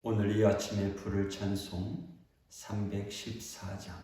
오늘 이 아침에 부를 찬송 314장.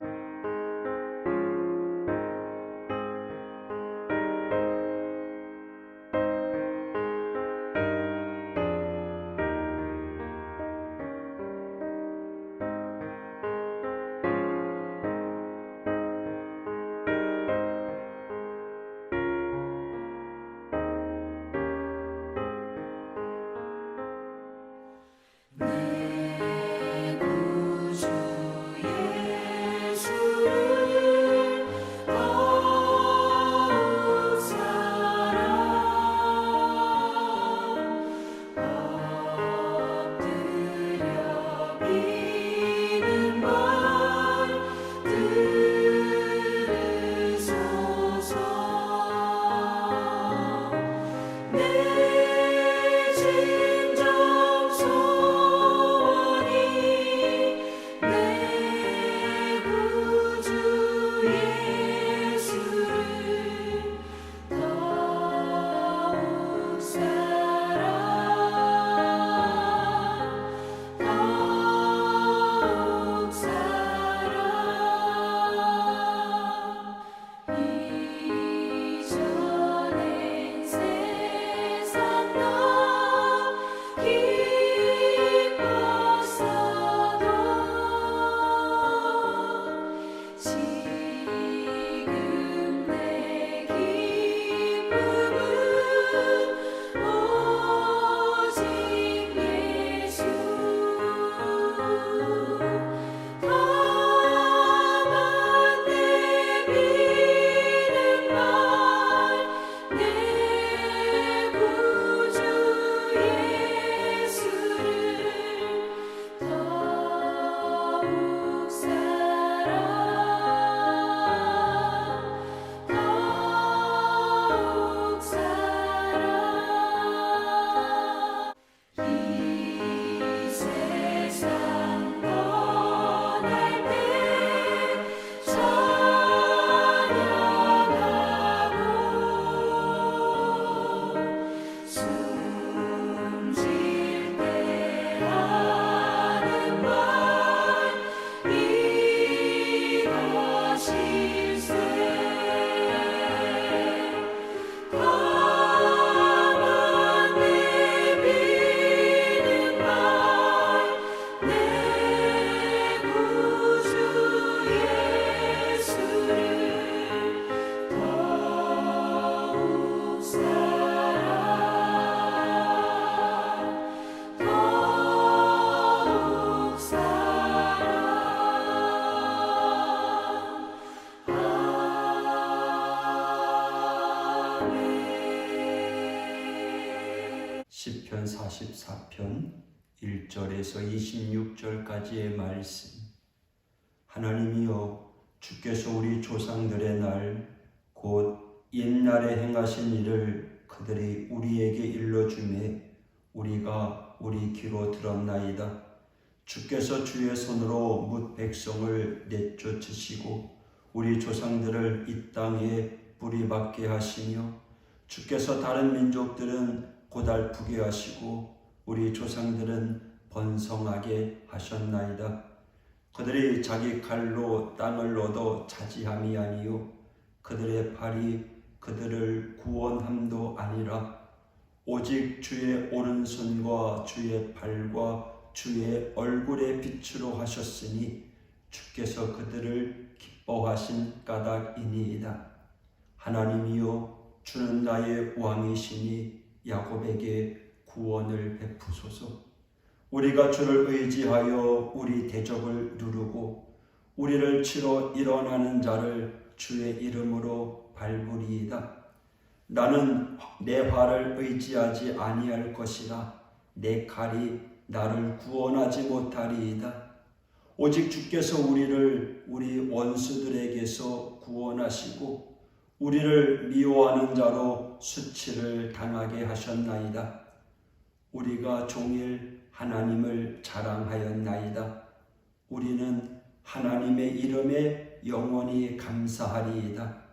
시편 44편 1절에서 26절까지의 말씀. 하나님이여, 주께서 우리 조상들의 날 곧 옛날에 행하신 일을 그들이 우리에게 일러주매 우리가 우리 귀로 들었나이다. 주께서 주의 손으로 뭇 백성을 내쫓으시고 우리 조상들을 이 땅에 뿌리박게 하시며 주께서 다른 민족들은 고달프게 하시고 우리 조상들은 번성하게 하셨나이다. 그들이 자기 칼로 땅을 얻어 차지함이 아니요 그들의 팔이 그들을 구원함도 아니라 오직 주의 오른손과 주의 팔과 주의 얼굴의 빛으로 하셨으니 주께서 그들을 기뻐하신 까닭이니이다. 하나님이여, 주는 나의 왕이시니 야곱에게 구원을 베푸소서. 우리가 주를 의지하여 우리 대적을 누르고 우리를 치러 일어나는 자를 주의 이름으로 밟으리이다. 나는 내 활을 의지하지 아니할 것이라 내 칼이 나를 구원하지 못하리이다. 오직 주께서 우리를 우리 원수들에게서 구원하시고 우리를 미워하는 자로 수치를 당하게 하셨나이다. 우리가 종일 하나님을 자랑하였나이다. 우리는 하나님의 이름에 영원히 감사하리이다.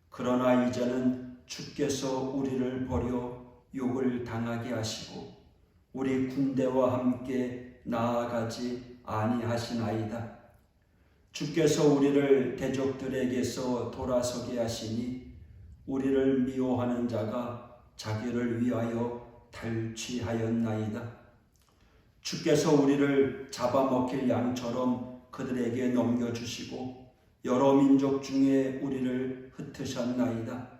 그러나 이제는 주께서 우리를 버려 욕을 당하게 하시고 우리 군대와 함께 나아가지 아니하시나이다. 주께서 우리를 대적들에게서 돌아서게 하시니 우리를 미워하는 자가 자기를 위하여 탈취하였나이다. 주께서 우리를 잡아먹힐 양처럼 그들에게 넘겨주시고 여러 민족 중에 우리를 흩으셨나이다.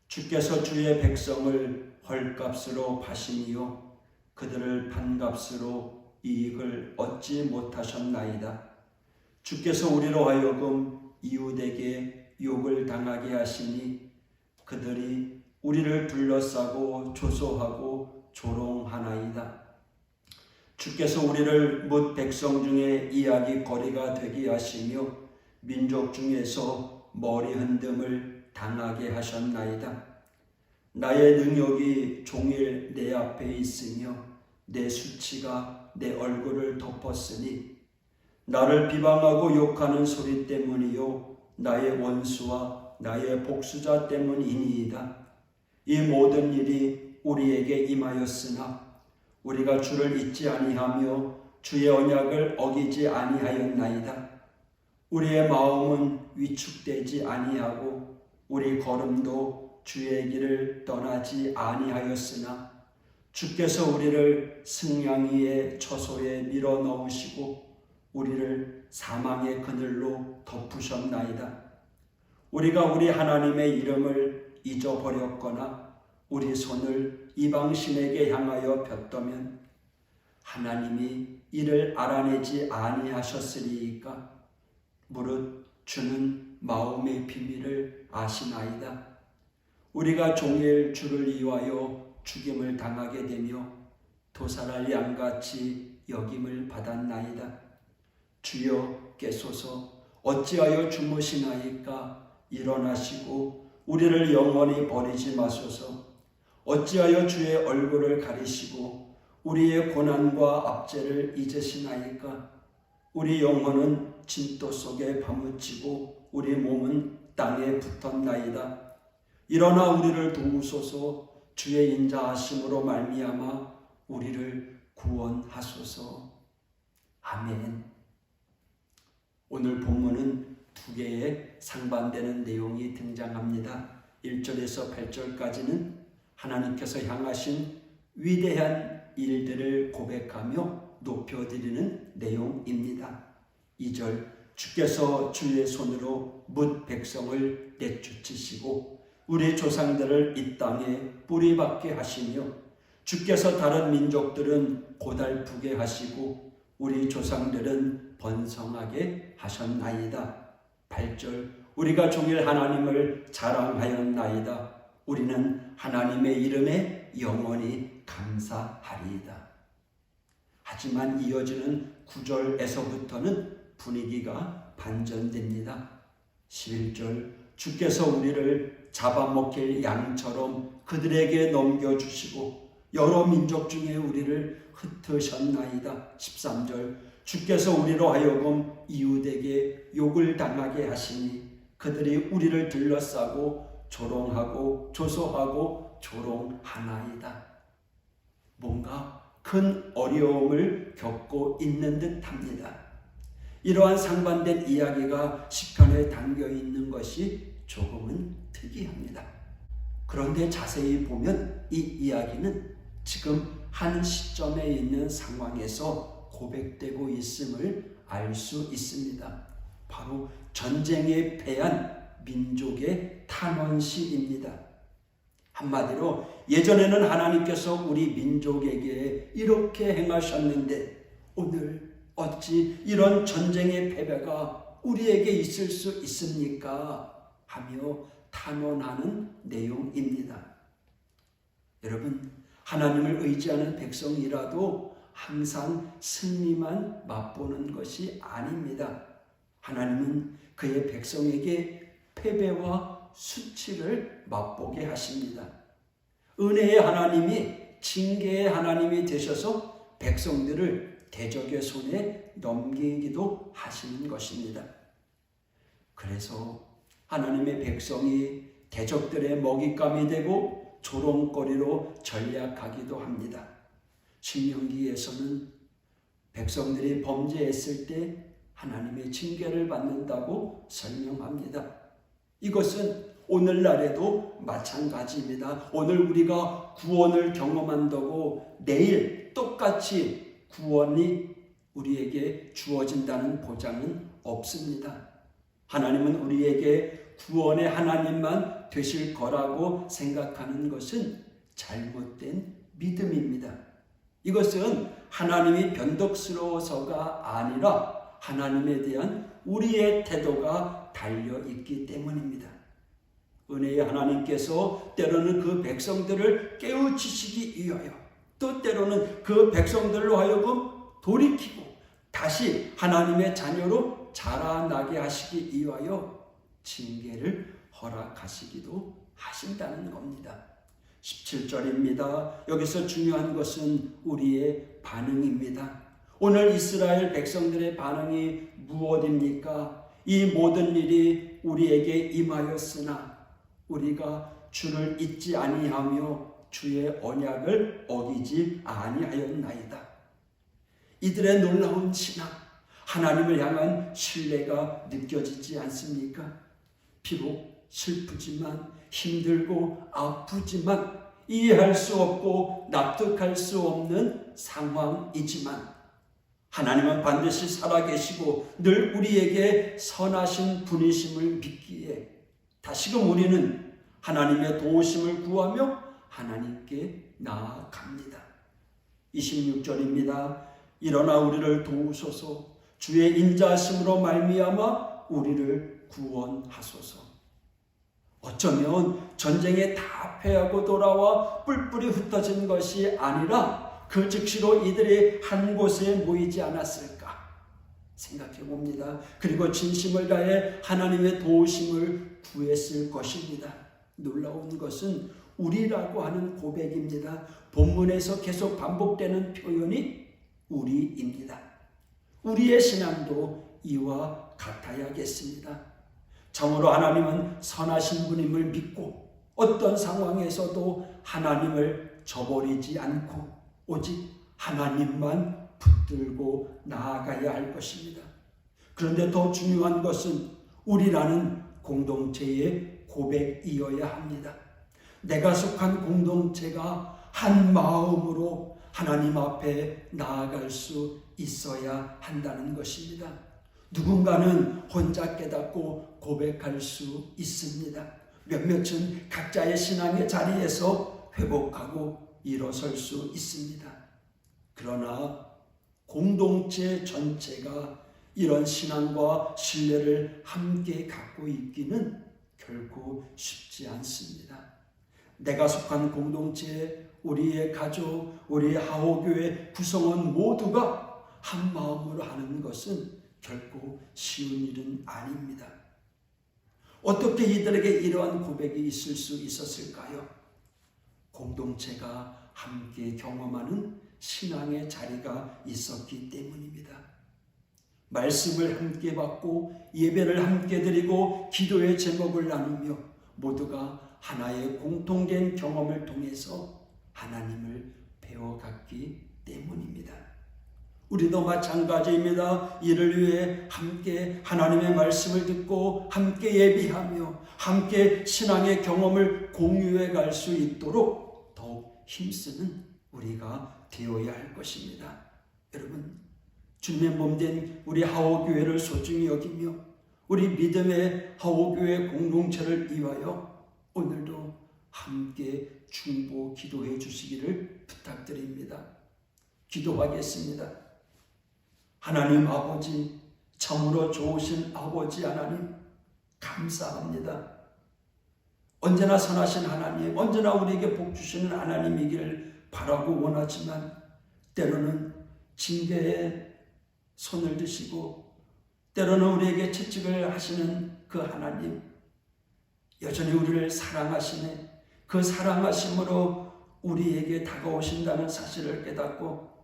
주께서 주의 백성을 헐값으로 파시니요 그들을 판값으로 이익을 얻지 못하셨나이다. 주께서 우리로 하여금 이웃에게 욕을 당하게 하시니 그들이 우리를 둘러싸고 조소하고 조롱하나이다. 주께서 우리를 뭇 백성 중에 이야기거리가 되게 하시며 민족 중에서 머리 흔듦을 당하게 하셨나이다. 나의 능력이 종일 내 앞에 있으며 내 수치가 내 얼굴을 덮었으니 나를 비방하고 욕하는 소리 때문이요 나의 원수와 나의 복수자 때문이니이다. 이 모든 일이 우리에게 임하였으나 우리가 주를 잊지 아니하며 주의 언약을 어기지 아니하였나이다. 우리의 마음은 위축되지 아니하고 우리 걸음도 주의 길을 떠나지 아니하였으나 주께서 우리를 승냥이의 처소에 밀어 넣으시고 우리를 사망의 그늘로 덮으셨나이다. 우리가 우리 하나님의 이름을 잊어버렸거나 우리 손을 이방신에게 향하여 폈다면 하나님이 이를 알아내지 아니하셨으리이까. 무릇 주는 마음의 비밀을 아시나이다. 우리가 종일 주를 위하여 죽임을 당하게 되며 도살할 양같이 여김을 받았나이다. 주여 깨소서. 어찌하여 주무시나이까. 일어나시고 우리를 영원히 버리지 마소서. 어찌하여 주의 얼굴을 가리시고 우리의 고난과 압제를 잊으시나이까. 우리 영혼은 진토 속에 파묻히고 우리 몸은 땅에 붙었나이다. 일어나 우리를 도우소서. 주의 인자하심으로 말미암아 우리를 구원하소서. 아멘. 오늘 본문은 두 개의 상반되는 내용이 등장합니다. 1절에서 8절까지는 하나님께서 향하신 위대한 일들을 고백하며 높여드리는 내용입니다. 2절, 주께서 주의 손으로 뭇 백성을 내쫓으시고 우리 조상들을 이 땅에 뿌리박게 하시며 주께서 다른 민족들은 고달프게 하시고 우리 조상들은 번성하게 하셨나이다. 8절, 우리가 종일 하나님을 자랑하였나이다. 우리는 하나님의 이름에 영원히 감사하리이다. 하지만 이어지는 9절에서부터는 분위기가 반전됩니다. 11절, 주께서 우리를 잡아먹힐 양처럼 그들에게 넘겨주시고 여러 민족 중에 우리를 흩으셨나이다. 13절, 주께서 우리로 하여금 이웃에게 욕을 당하게 하시니 그들이 우리를 둘러싸고 조롱하고 조소하고 조롱하나이다. 뭔가 큰 어려움을 겪고 있는 듯합니다. 이러한 상반된 이야기가 시편에 담겨 있는 것이 조금은 특이합니다. 그런데 자세히 보면 이 이야기는 지금 한 시점에 있는 상황에서 고백되고 있음을 알 수 있습니다. 바로 전쟁에 패한 민족의 탄원시입니다. 한마디로 예전에는 하나님께서 우리 민족에게 이렇게 행하셨는데 오늘 어찌 이런 전쟁의 패배가 우리에게 있을 수 있습니까? 하며 탄원하는 내용입니다. 여러분, 하나님을 의지하는 백성이라도 항상 승리만 맛보는 것이 아닙니다. 하나님은 그의 백성에게 패배와 수치를 맛보게 하십니다. 은혜의 하나님이 징계의 하나님이 되셔서 백성들을 대적의 손에 넘기기도 하시는 것입니다. 그래서 하나님의 백성이 대적들의 먹잇감이 되고 조롱거리로 전략하기도 합니다. 신명기에서는 백성들이 범죄했을 때 하나님의 징계를 받는다고 설명합니다. 이것은 오늘날에도 마찬가지입니다. 오늘 우리가 구원을 경험한다고 내일 똑같이 구원이 우리에게 주어진다는 보장은 없습니다. 하나님은 우리에게 구원의 하나님만 되실 거라고 생각하는 것은 잘못된 믿음입니다. 이것은 하나님이 변덕스러워서가 아니라 하나님에 대한 우리의 태도가 달려있기 때문입니다. 은혜의 하나님께서 때로는 그 백성들을 깨우치시기 위하여, 또 때로는 그 백성들로 하여금 돌이키고 다시 하나님의 자녀로 자라나게 하시기 위하여 징계를 허락하시기도 하신다는 겁니다. 17절입니다. 여기서 중요한 것은 우리의 반응입니다. 오늘 이스라엘 백성들의 반응이 무엇입니까? 이 모든 일이 우리에게 임하였으나 우리가 주를 잊지 아니하며 주의 언약을 어기지 아니하였나이다. 이들의 놀라운 신앙, 하나님을 향한 신뢰가 느껴지지 않습니까? 비록 슬프지만, 힘들고 아프지만, 이해할 수 없고 납득할 수 없는 상황이지만 하나님은 반드시 살아계시고 늘 우리에게 선하신 분이심을 믿기에 다시금 우리는 하나님의 도우심을 구하며 하나님께 나아갑니다. 26절입니다. 일어나 우리를 도우소서, 주의 인자하심으로 말미암아 우리를 구원하소서. 어쩌면 전쟁에 다 패하고 돌아와 뿔뿔이 흩어진 것이 아니라 그 즉시로 이들이 한 곳에 모이지 않았을까 생각해 봅니다. 그리고 진심을 다해 하나님의 도우심을 구했을 것입니다. 놀라운 것은 우리라고 하는 고백입니다. 본문에서 계속 반복되는 표현이 우리입니다. 우리의 신앙도 이와 같아야겠습니다. 참으로 하나님은 선하신 분임을 믿고 어떤 상황에서도 하나님을 저버리지 않고 오직 하나님만 붙들고 나아가야 할 것입니다. 그런데 더 중요한 것은 우리라는 공동체의 고백이어야 합니다. 내가 속한 공동체가 한 마음으로 하나님 앞에 나아갈 수 있어야 한다는 것입니다. 누군가는 혼자 깨닫고 고백할 수 있습니다. 몇몇은 각자의 신앙의 자리에서 회복하고 일어설 수 있습니다. 그러나 공동체 전체가 이런 신앙과 신뢰를 함께 갖고 있기는 결코 쉽지 않습니다. 내가 속한 공동체, 우리의 가족, 우리의 하호교회 구성원 모두가 한 마음으로 하는 것은 결코 쉬운 일은 아닙니다. 어떻게 이들에게 이러한 고백이 있을 수 있었을까요? 공동체가 함께 경험하는 신앙의 자리가 있었기 때문입니다. 말씀을 함께 받고 예배를 함께 드리고 기도의 제목을 나누며 모두가 하나의 공통된 경험을 통해서 하나님을 배워갔기 때문입니다. 우리도 마찬가지입니다. 이를 위해 함께 하나님의 말씀을 듣고 함께 예비하며 함께 신앙의 경험을 공유해 갈 수 있도록 더욱 힘쓰는 우리가 되어야 할 것입니다. 여러분, 주님의 몸된 우리 하호교회를 소중히 여기며 우리 믿음의 하호교회 공동체를 위하여 오늘도 함께 중보 기도해 주시기를 부탁드립니다. 기도하겠습니다. 하나님 아버지, 참으로 좋으신 아버지 하나님, 감사합니다. 언제나 선하신 하나님, 언제나 우리에게 복 주시는 하나님이길 바라고 원하지만 때로는 징계에 손을 드시고 때로는 우리에게 채찍을 하시는 그 하나님, 여전히 우리를 사랑하시네. 그 사랑하심으로 우리에게 다가오신다는 사실을 깨닫고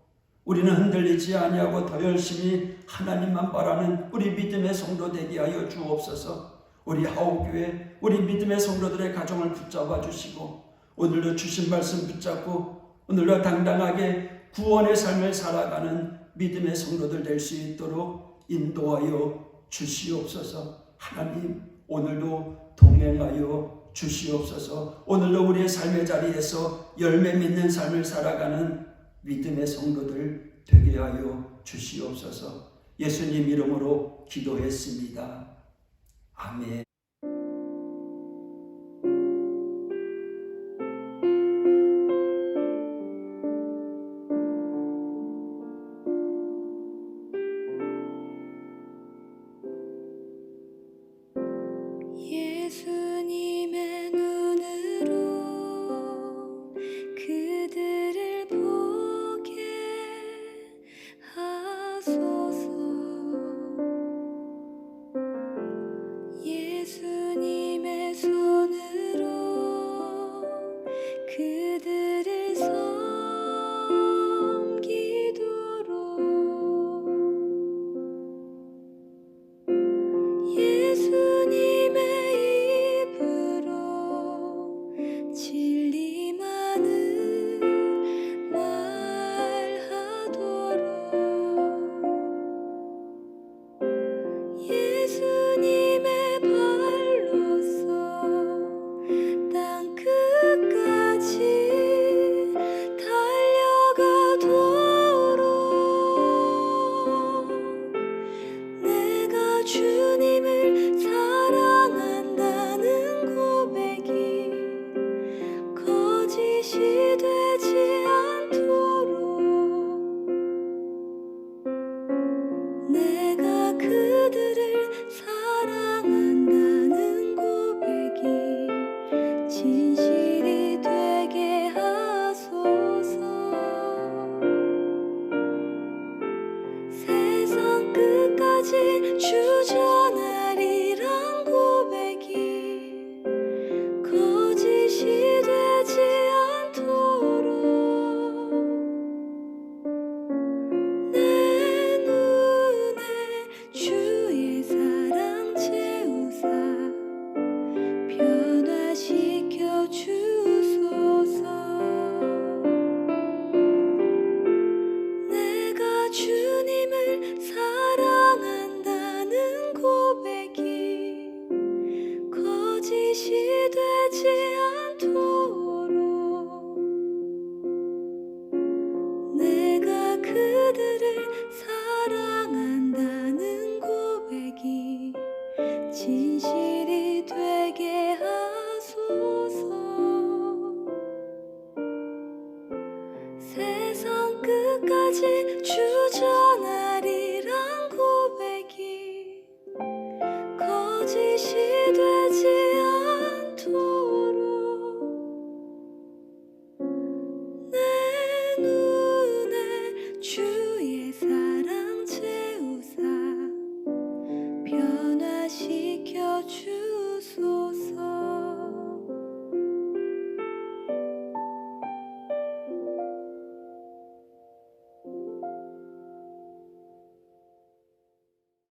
우리는 흔들리지 아니하고 더 열심히 하나님만 바라는 우리 믿음의 성도 되게 하여 주옵소서. 우리 하오교회, 우리 믿음의 성도들의 가정을 붙잡아 주시고 오늘도 주신 말씀 붙잡고 오늘도 당당하게 구원의 삶을 살아가는 믿음의 성도들 될 수 있도록 인도하여 주시옵소서. 하나님, 오늘도 동행하여 주시옵소서. 오늘도 우리의 삶의 자리에서 열매 맺는 삶을 살아가는 믿음의 성도들 되게 하여 주시옵소서. 예수님 이름으로 기도했습니다. 아멘. 예수님의 눈으로 그들을 보게 하소서. 예수님의 손으로 그들을 섬기도록 예수님의 진리만을 말하도록 예수님의 발로서 땅 끝까지 달려가도록 내가 주님을 사랑한다는 고백이 거짓이 되